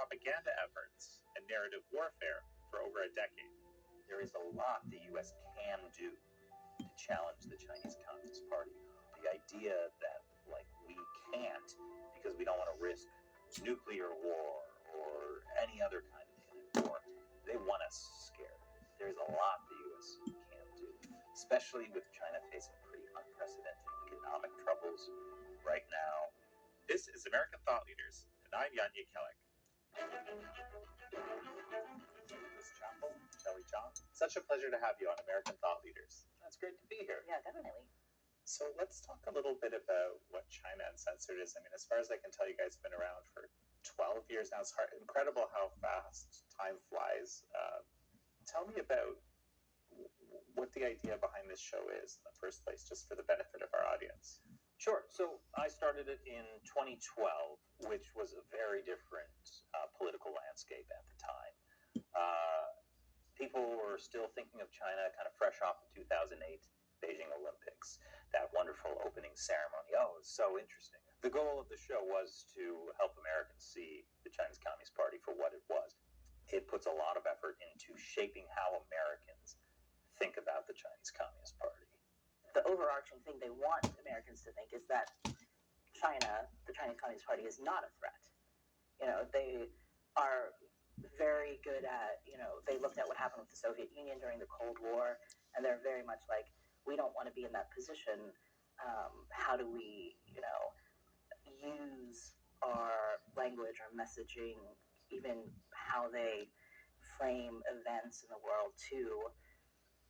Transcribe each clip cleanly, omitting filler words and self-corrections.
propaganda efforts and narrative warfare for over a decade. There is a lot the U.S. can do to challenge the Chinese Communist Party. The idea that, we can't because we don't want to risk nuclear war or any other kind of war, they want us scared. There's a lot the U.S. can do, especially with China facing pretty unprecedented economic troubles right now. This is American Thought Leaders, and I'm Yanya Kellick. Ms. Chappell, Shelley Chong, such a pleasure to have you on American Thought Leaders. It's great to be here. Yeah, definitely. So let's talk a little bit about what China Uncensored is. I mean, as far as I can tell, you guys have been around for 12 years now. It's incredible how fast time flies. Tell me about what the idea behind this show is in the first place, just for the benefit of our audience. Sure. So I started it in 2012, which was a very different political landscape at the time. People were still thinking of China kind of fresh off the 2008 Beijing Olympics, that wonderful opening ceremony. Oh, it was so interesting. The goal of the show was to help Americans see the Chinese Communist Party for what it was. It puts a lot of effort into shaping how Americans think about the Chinese Communist Party. The overarching thing they want Americans to think is that China, the Chinese Communist Party, is not a threat. They are very good at, they looked at what happened with the Soviet Union during the Cold War, and they're very much like, we don't want to be in that position. How do we, use our language, our messaging, even how they frame events in the world to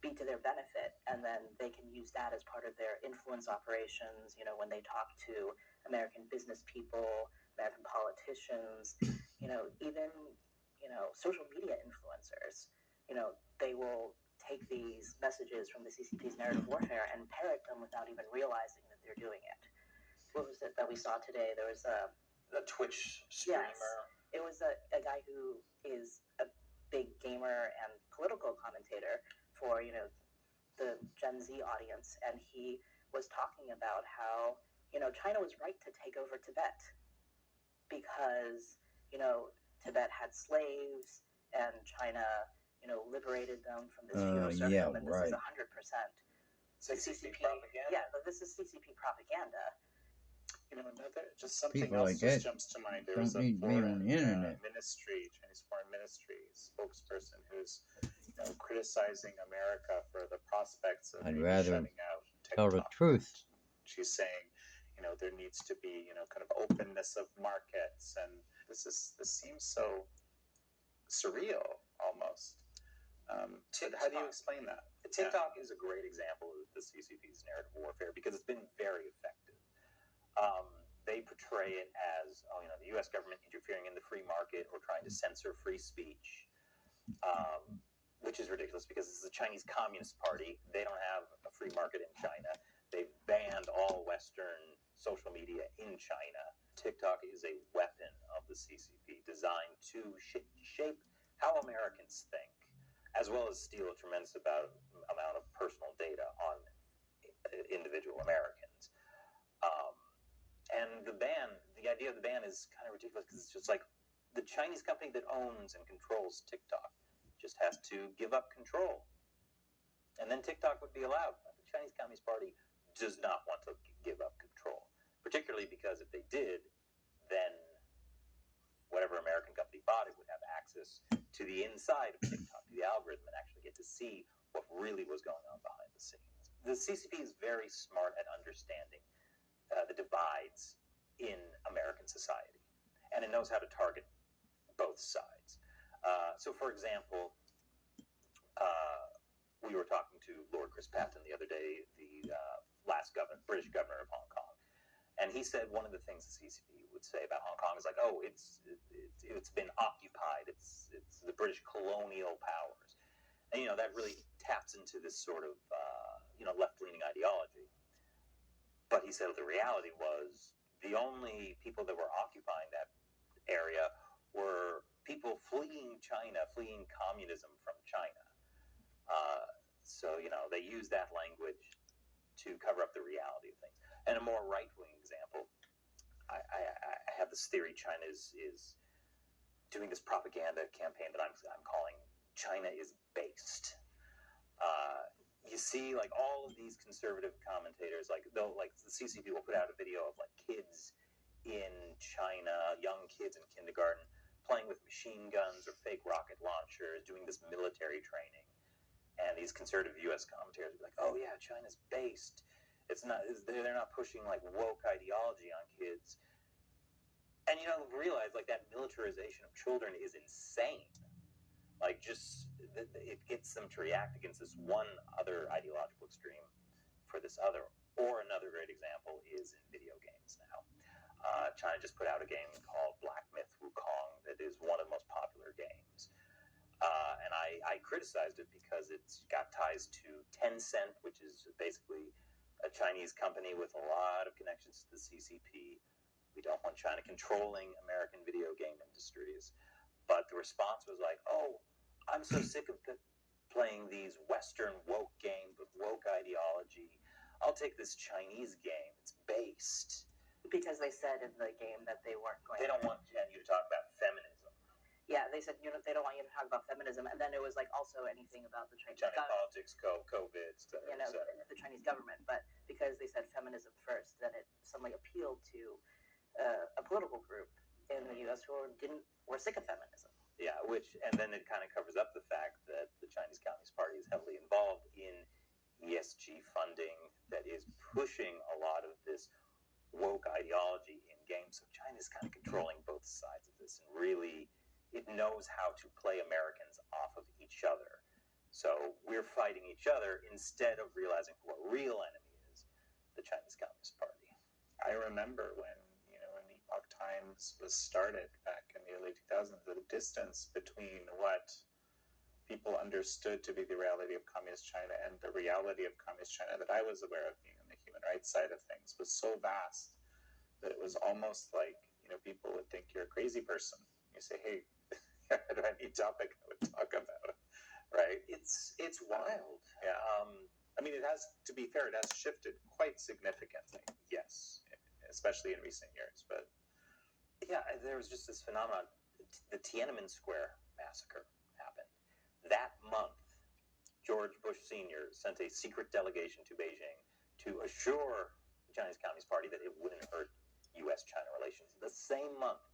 be to their benefit, and then they can use that as part of their influence operations, when they talk to American business people, American politicians, even, social media influencers, they will take these messages from the CCP's narrative warfare and parrot them without even realizing that they're doing it. What was it that we saw today? There was a Twitch streamer. Yes, it was a guy who is a big gamer and political commentator for, the Gen Z audience, and he was talking about how, China was right to take over Tibet because, Tibet had slaves and China, liberated them from this feudal serfdom, and this is 100% CCP propaganda. Yeah, but this is CCP propaganda. Just something People else like just that jumps to mind. There don't was a need to be on foreign the internet. Chinese foreign ministry spokesperson who's criticizing America for the prospects of I'd rather shutting out tell the TikTok. truth. She's saying, there needs to be, kind of openness of markets, and this seems so surreal almost. How do you explain that? TikTok is a great example of the CCP's narrative warfare because it's been very effective. They portray it as, the U.S. government interfering in the free market or trying to censor free speech, which is ridiculous because this is the Chinese Communist Party. They don't have a free market in China. They've banned all Western social media in China. TikTok is a weapon of the CCP designed to shape how Americans think, as well as steal a tremendous amount of personal data on individual Americans. And the idea of the ban is kind of ridiculous because it's just like the Chinese company that owns and controls TikTok just has to give up control. And then TikTok would be allowed. The Chinese Communist Party does not want to give up control, particularly because if they did, then whatever American company bought it would have access to the inside of TikTok, to the algorithm, and actually get to see what really was going on behind the scenes. The CCP is very smart at understanding the divides in American society, and it knows how to target both sides. So, for example, we were talking to Lord Chris Patten the other day, the last British governor of Hong Kong, and he said one of the things the CCP would say about Hong Kong is like, oh, it's been occupied. It's the British colonial powers, and that really taps into this sort of left-leaning ideology. But he said the reality was the only people that were occupying that area were people fleeing China, fleeing communism from China. So they use that language to cover up the reality of things. And a more right-wing example, I have this theory China is doing this propaganda campaign that I'm calling China is based. You see, like, all of these conservative commentators, like the CCP will put out a video of like kids in China, young kids in kindergarten, playing with machine guns or fake rocket launchers, doing this military training. And these conservative U.S. commentators will be like, "Oh yeah, China's based. It's not. They're not pushing like woke ideology on kids." And realize like that militarization of children is insane. Like, just it gets them to react against this one other ideological extreme for this other. Or another great example is in video games now. China just put out a game called Black Myth Wukong that is one of the most popular games. And I criticized it because it's got ties to Tencent, which is basically a Chinese company with a lot of connections to the CCP. We don't want China controlling American video game industries. But the response was like, "Oh, I'm so sick of playing these Western woke games with woke ideology. I'll take this Chinese game. It's based." Because they said in the game that they weren't going. They don't want you to talk about feminism. Yeah, they said they don't want you to talk about feminism, and then it was like also anything about the Chinese politics, COVID, etc. The Chinese government. But because they said feminism first, then it suddenly appealed to a political group in the U.S. who were sick of feminism. Yeah, and then it kind of covers up the fact that the Chinese Communist Party is heavily involved in ESG funding that is pushing a lot of this woke ideology in games. So China's kind of controlling both sides of this, and really it knows how to play Americans off of each other. So we're fighting each other instead of realizing who our real enemy is, the Chinese Communist Party. I remember when Epoch Times was started back in the early 2000s, the distance between what people understood to be the reality of Communist China and the reality of Communist China that I was aware of being on the human rights side of things was so vast that it was almost like, people would think you're a crazy person. You say, "Hey, what do I need topic I would talk about?" Right? It's wild. Yeah. I mean, it has, to be fair, it has shifted quite significantly. Yes. Especially in recent years, but yeah, there was just this phenomenon. The Tiananmen Square massacre happened. That month, George Bush Sr. sent a secret delegation to Beijing to assure the Chinese Communist Party that it wouldn't hurt U.S.-China relations. The same month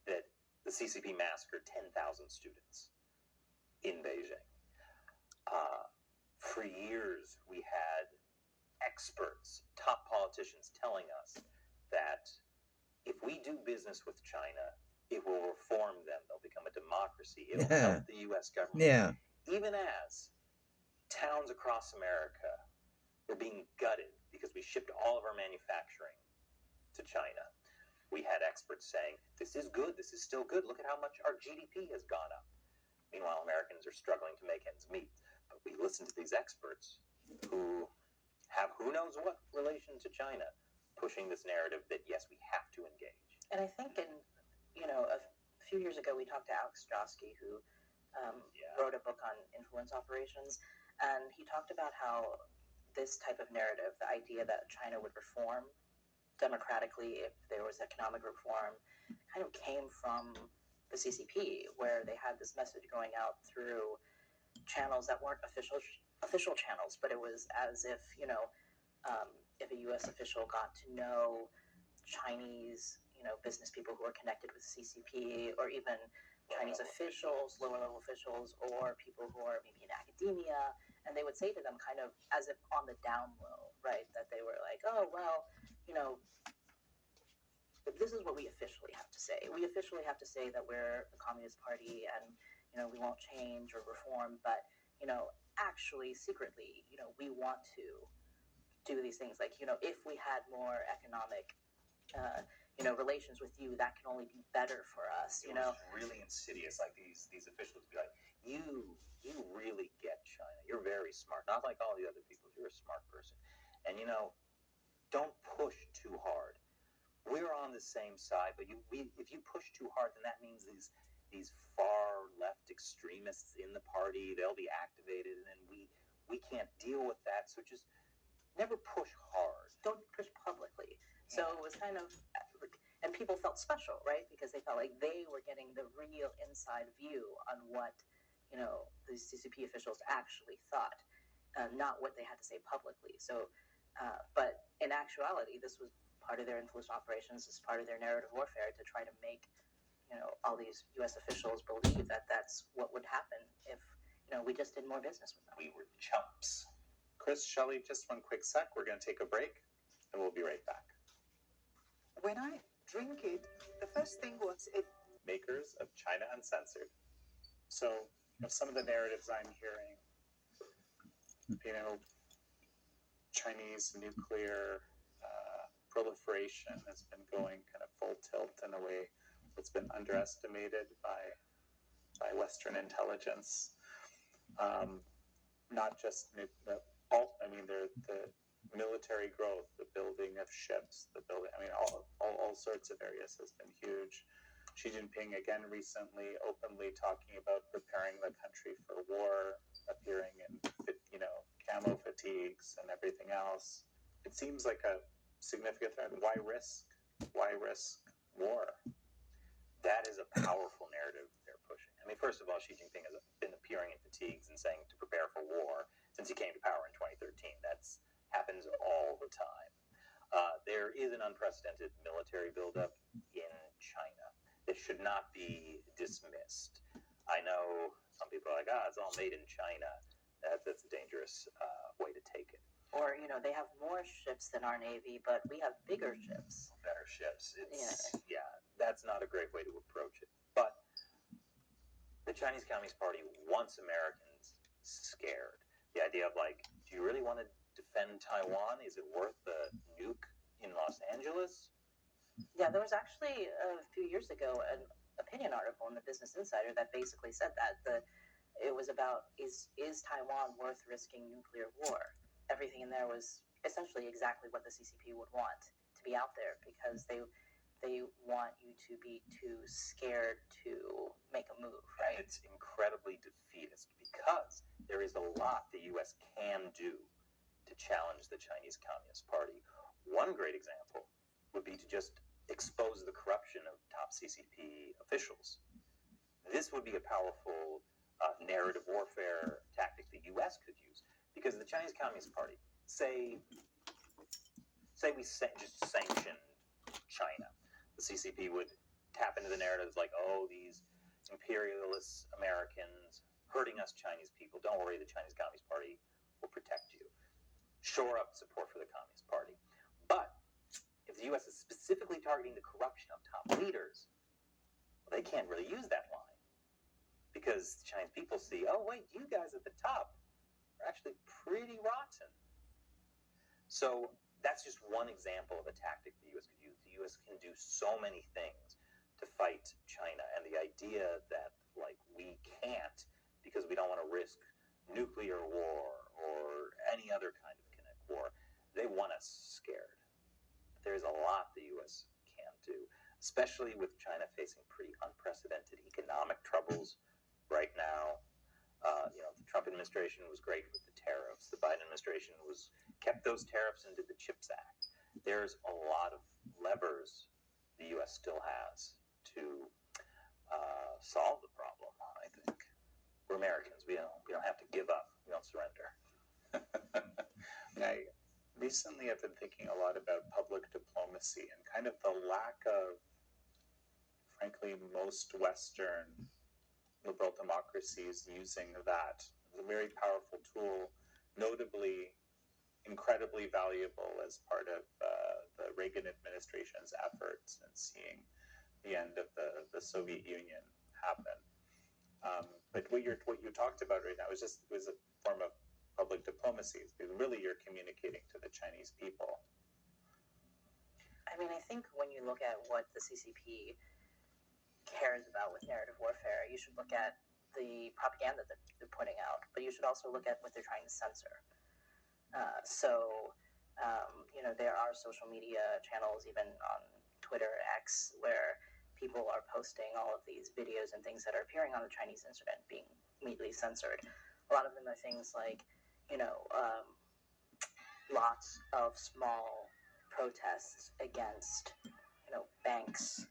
that the CCP massacred 10,000 students in Beijing. For years, we had experts, top politicians telling us that if we do business with China, it will reform them. They'll become a democracy. It'll help the U.S. government. Yeah. Even as towns across America were being gutted because we shipped all of our manufacturing to China, we had experts saying, "This is good. This is still good. Look at how much our GDP has gone up." Meanwhile, Americans are struggling to make ends meet. But we listen to these experts who have who knows what relation to China, pushing this narrative that, yes, we have to engage. And I think a few years ago, we talked to Alex Strosky, who wrote a book on influence operations, and he talked about how this type of narrative, the idea that China would reform democratically if there was economic reform, kind of came from the CCP, where they had this message going out through channels that weren't official channels, but it was as if, if a U.S. official got to know Chinese, business people who are connected with CCP, or even Chinese officials, lower level officials, or people who are maybe in academia, and they would say to them kind of as if on the down low, right, that they were like, "Oh, well, this is what we officially have to say. We officially have to say that we're the Communist Party and, we won't change or reform, but, actually, secretly, we want to do these things. Like, if we had more economic, relations with you, that can only be better for us, It was really insidious. Like, these officials would be like, you really get China. You're very smart. Not like all the other people. You're a smart person. And, don't push too hard. We're on the same side, but if you push too hard, then that means these far left extremists in the party, they'll be activated, and then we can't deal with that. So just never push hard. Don't push publicly. So it was kind of and people felt special, right? Because they felt like they were getting the real inside view on what, the CCP officials actually thought, not what they had to say publicly. So, but in actuality, this was part of their influence operations, as part of their narrative warfare to try to make, all these U.S. officials believe that that's what would happen if, we just did more business with them. We were chumps. Chris, Shelley, just one quick sec. We're going to take a break, and we'll be right back. When I drink it, the first thing was it. Makers of China Uncensored. So, some of the narratives I'm hearing, Chinese nuclear proliferation has been going kind of full tilt in a way that's been underestimated by Western intelligence. Not just the military growth, the building of ships, all sorts of areas has been huge. Xi Jinping again recently openly talking about preparing the country for war, appearing in camo fatigues and everything else. It seems like a significant threat. Why risk war? That is a powerful narrative they're pushing. I mean, first of all, Xi Jinping has been appearing in fatigues and saying to prepare for war since he came to power in 2013. That's happens all the time. There is an unprecedented military buildup in China that should not be dismissed. I know some people are like, it's all made in China. That's a dangerous way to take it. Or, they have more ships than our Navy, but we have bigger ships. Better ships. That's not a great way to approach it. But the Chinese Communist Party wants Americans scared. The idea of do you really want to defend Taiwan? Is it worth the nuke in Los Angeles? Yeah, there was actually a few years ago an opinion article in the Business Insider that basically said that it was about is Taiwan worth risking nuclear war? Everything in there was essentially exactly what the CCP would want to be out there, because they want you to be too scared to make a move, right? It's incredibly defeatist because there is a lot the U.S. can do to challenge the Chinese Communist Party. One great example would be to just expose the corruption of top CCP officials. This would be a powerful narrative warfare tactic the U.S. could use, because the Chinese Communist Party, say we just sanctioned China, the CCP would tap into the narratives like, these imperialist Americans hurting us Chinese people. Don't worry, the Chinese Communist Party will protect you. Shore up support for the Communist Party. But if the U.S. is specifically targeting the corruption of top leaders, they can't really use that line, because the Chinese people see, you guys at the top are actually pretty rotten. So that's just one example of a tactic the U.S. could use. The U.S. can do so many things to fight China, and the idea that we can't because we don't want to risk nuclear war or any other kind of kinetic war, they want us scared. There's a lot the U.S. can do, especially with China facing pretty unprecedented economic troubles right now. The Trump administration was great with the tariffs. The Biden administration kept those tariffs and did the CHIPS Act. There's a lot of levers the U.S. still has to solve the problem, I think. We're Americans. We don't have to give up. We don't surrender. I recently have been thinking a lot about public diplomacy and kind of the lack of, frankly, most Western liberal democracies using that as a very powerful tool, notably incredibly valuable as part of the Reagan administration's efforts in seeing the end of the Soviet Union happen. But what you talked about right now was a form of public diplomacy. Really, you're communicating to the Chinese people. I mean, I think when you look at what the CCP cares about with narrative warfare, you should look at the propaganda that they're putting out, but you should also look at what they're trying to censor. There are social media channels, even on Twitter, X, where people are posting all of these videos and things that are appearing on the Chinese internet being immediately censored. A lot of them are things like, lots of small protests against, banks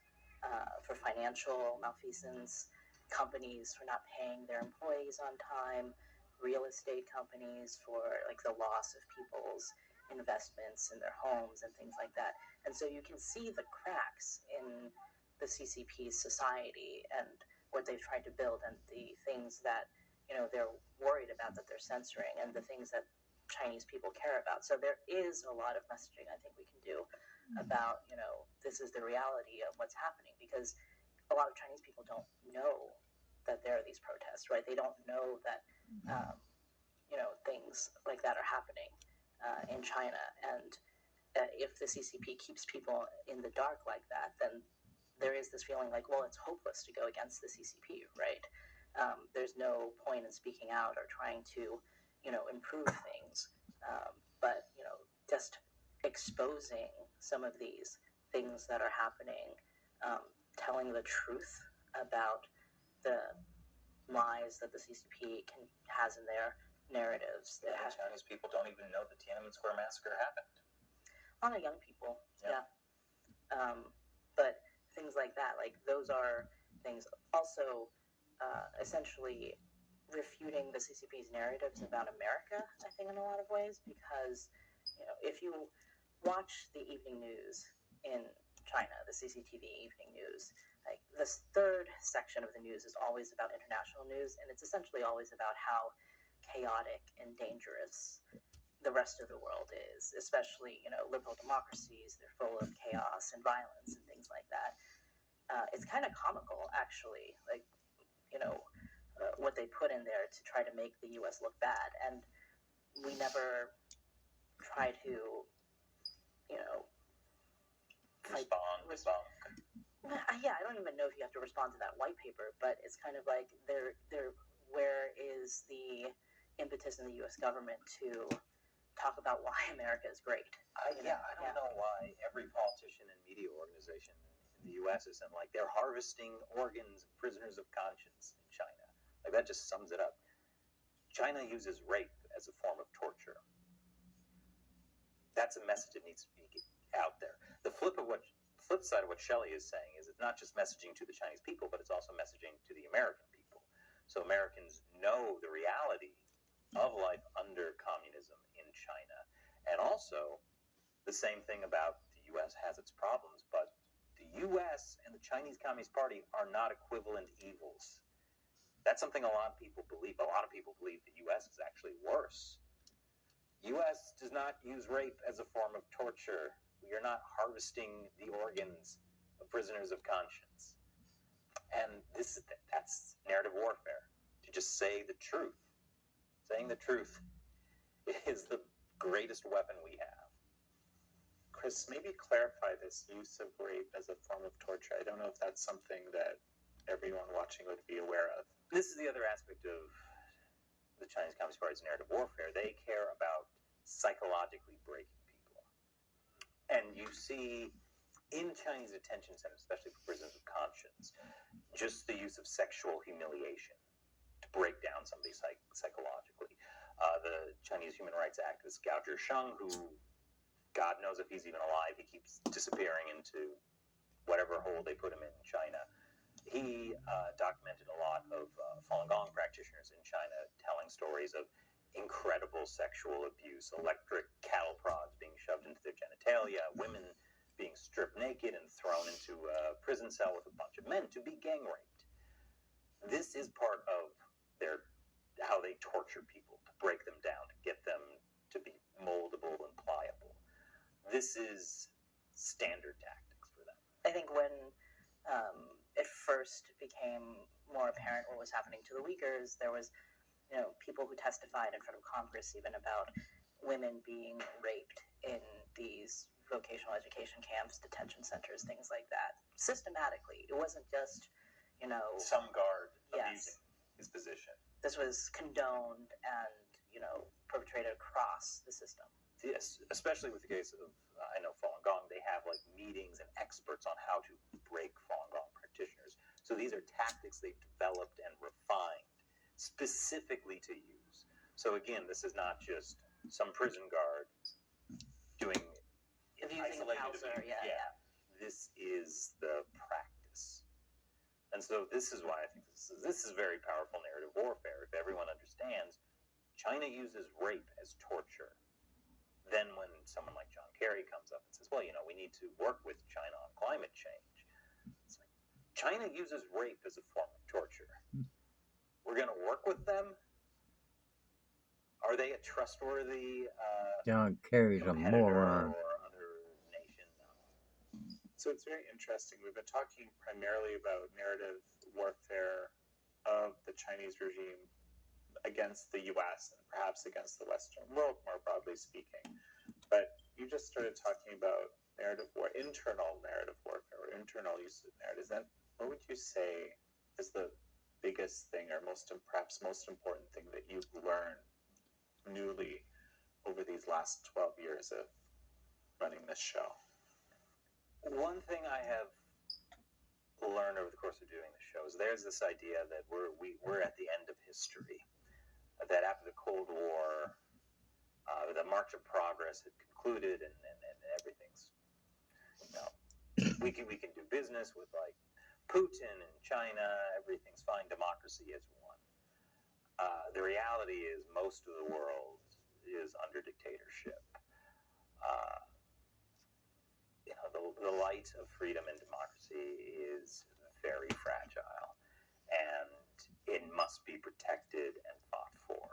for financial malfeasance, companies for not paying their employees on time, real estate companies for like the loss of people's investments in their homes and things like that. And so you can see the cracks in the CCP's society and what they've tried to build and the things that, you know, they're worried about that they're censoring and the things that Chinese people care about. So there is a lot of messaging I think we can do about, you know, this is the reality of what's happening, because a lot of Chinese people don't know that there are these protests, right? They don't know that, you know, things like that are happening in China. And if the CCP keeps people in the dark like that, then there is this feeling like, well, it's hopeless to go against the CCP, right? There's no point in speaking out or trying to, you know, improve things. But, you know, just exposing some of these things that are happening, telling the truth about the lies that the CCP has in their narratives. Yeah, Chinese people don't even know the Tiananmen Square massacre happened. A lot of young people, Yeah. But things like that, like those are things. Also, essentially refuting the CCP's narratives about America, I think, in a lot of ways, because, you know, if you watch the evening news in China, the CCTV evening news, like this third section of the news is always about international news, and it's essentially always about how chaotic and dangerous the rest of the world is, especially, you know, liberal democracies. They're full of chaos and violence and things like that. It's kind of comical, actually, like, you know, what they put in there to try to make the U.S. look bad, and we never try to, you know, Respond. Yeah, I don't even know if you have to respond to that white paper, but it's kind of like where is the impetus in the U.S. government to talk about why America is great? I don't know why every politician and media organization in the U.S. isn't like they're harvesting organs of prisoners of conscience in China. Like that just sums it up. China uses rape as a form of torture. That's a message that needs to be out there. The flip side of what Shelley is saying is it's not just messaging to the Chinese people, but it's also messaging to the American people. So Americans know the reality of life under communism in China. And also, the same thing about the U.S. has its problems, but the U.S. and the Chinese Communist Party are not equivalent evils. That's something a lot of people believe. A lot of people believe the U.S. is actually worse. U.S. does not use rape as a form of torture. We are not harvesting the organs of prisoners of conscience. And that's narrative warfare. To just say the truth. Saying the truth is the greatest weapon we have. Chris, maybe clarify this use of rape as a form of torture. I don't know if that's something that everyone watching would be aware of. This is the other aspect of the Chinese Communist Party's narrative warfare. They care about psychologically breaking people. And you see in Chinese detention centers, especially for prisoners of conscience, just the use of sexual humiliation to break down somebody psychologically. The Chinese human rights activist Gao Zhisheng, who God knows if he's even alive, he keeps disappearing into whatever hole they put him in China. He documented a lot of Falun Gong practitioners in China telling stories of incredible sexual abuse, electric cattle prods being shoved into their genitalia, women being stripped naked and thrown into a prison cell with a bunch of men to be gang raped. This is part of how they torture people, to break them down, to get them to be moldable and pliable. This is standard tactics for them. I think when it first became more apparent what was happening to the Uyghurs, there was, you know, people who testified in front of Congress even about women being raped in these vocational education camps, detention centers, things like that, systematically. It wasn't just, you know, some guard yes, abusing his position. This was condoned and, you know, perpetrated across the system. Yes, especially with the case of, I know Falun Gong, they have like meetings and experts on how to break Falun Gong practitioners. So these are tactics they've developed and refined specifically to use. So again, this is not just some prison guard doing Abusing isolated Hauser, abuse. yeah. this is the practice. And so this is why I think this is very powerful narrative warfare. If everyone understands China uses rape as torture, then when someone like John Kerry comes up and says, well, we need to work with China on climate change, it's like, China uses rape as a form of torture. We're going to work with them? Are they a trustworthy John Kerry's a moron. or other nation? So it's very interesting. We've been talking primarily about narrative warfare of the Chinese regime against the US and perhaps against the Western world, more broadly speaking. But you just started talking about internal narrative warfare, or internal use of narratives. And what would you say is the biggest thing, or perhaps most important thing that you've learned newly over these last 12 years of running this show? One thing I have learned over the course of doing the show is there's this idea that we're at the end of history, that after the Cold War, the march of progress had concluded, and everything's, we can do business with like Putin and China, everything's fine, democracy has won. The reality is most of the world is under dictatorship. The light of freedom and democracy is very fragile, and it must be protected and fought for.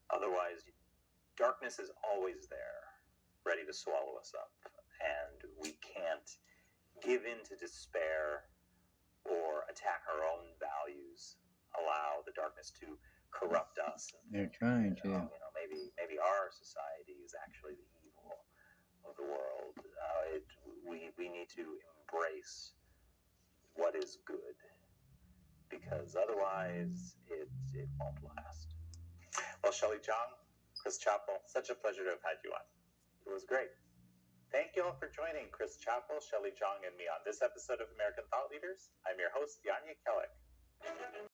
Otherwise, darkness is always there, ready to swallow us up, and we can't give in to despair or attack our own values, allow the darkness to corrupt us. They're trying to. Maybe our society is actually the evil of the world. We need to embrace what is good, because otherwise it won't last. Well, Shelley Zhang, Chris Chappell, such a pleasure to have had you on. It was great. Thank you all for joining Chris Chappell, Shelley Zhang, and me on this episode of American Thought Leaders. I'm your host, Yanya Kellick.